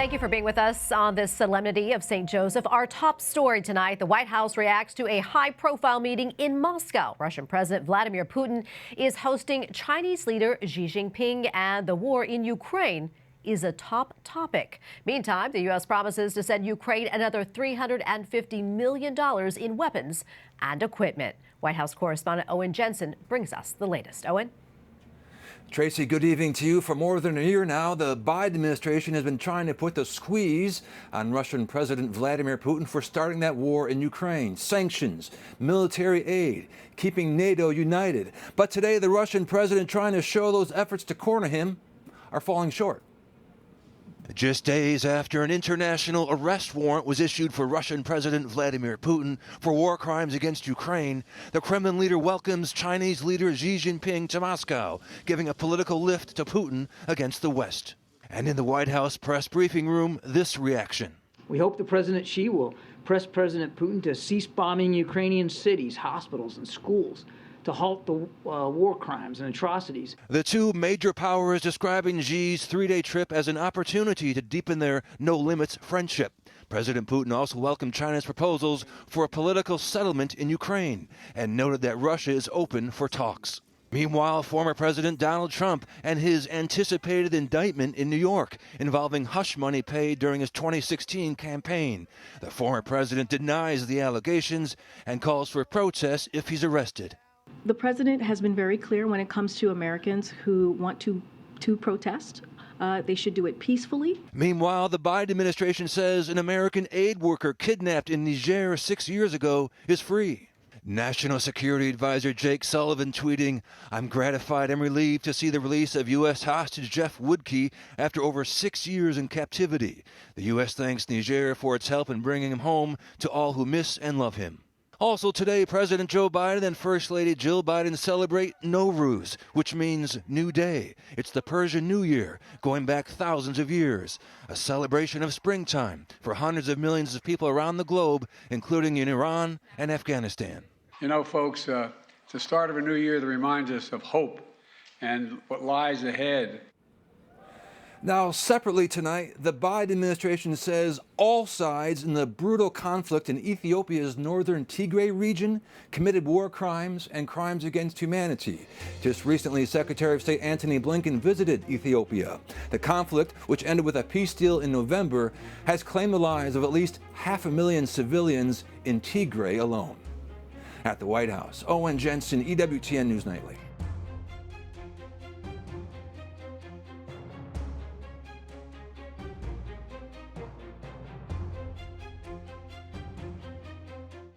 Thank you for being with us on this Solemnity of St. Joseph. Our top story tonight, the White House reacts to a high-profile meeting in Moscow. Russian President Vladimir Putin is hosting Chinese leader Xi Jinping, and the war in Ukraine is a top topic. Meantime, the U.S. promises to send Ukraine another $350 million in weapons and equipment. White House correspondent Owen Jensen brings us the latest. Owen? Tracy, good evening to you. For more than a year now, the Biden administration has been trying to put the squeeze on Russian President Vladimir Putin for starting that war in Ukraine. Sanctions, military aid, keeping NATO united. But today, the Russian president trying to show those efforts to corner him are falling short. Just days after an international arrest warrant was issued for Russian President Vladimir Putin for war crimes against Ukraine, the Kremlin leader welcomes Chinese leader Xi Jinping to Moscow, giving a political lift to Putin against the West. And in the White House press briefing room, this reaction. We hope the President Xi will press President Putin to cease bombing Ukrainian cities, hospitals, and schools, to halt the war crimes and atrocities. The two major powers describing Xi's three-day trip as an opportunity to deepen their no-limits friendship. President Putin also welcomed China's proposals for a political settlement in Ukraine and noted that Russia is open for talks. Meanwhile, former President Donald Trump and his anticipated indictment in New York involving hush money paid during his 2016 campaign. The former president denies the allegations and calls for protests if he's arrested. The president has been very clear when it comes to Americans who want to protest. They should do it peacefully. Meanwhile, the Biden administration says an American aid worker kidnapped in Niger 6 years ago is free. National Security Advisor Jake Sullivan tweeting, "I'm gratified and relieved to see the release of U.S. hostage Jeff Woodkey after over 6 years in captivity. The U.S. thanks Niger for its help in bringing him home to all who miss and love him." Also today, President Joe Biden and First Lady Jill Biden celebrate Nowruz, which means New Day. It's the Persian New Year, going back thousands of years. A celebration of springtime for hundreds of millions of people around the globe, including in Iran and Afghanistan. You know, folks, it's the start of a new year that reminds us of hope and what lies ahead. Now, separately tonight, the Biden administration says all sides in the brutal conflict in Ethiopia's northern Tigray region committed war crimes and crimes against humanity. Just recently, Secretary of State Antony Blinken visited Ethiopia. The conflict, which ended with a peace deal in November, has claimed the lives of at least 500,000 civilians in Tigray alone. At the White House, Owen Jensen, EWTN News Nightly.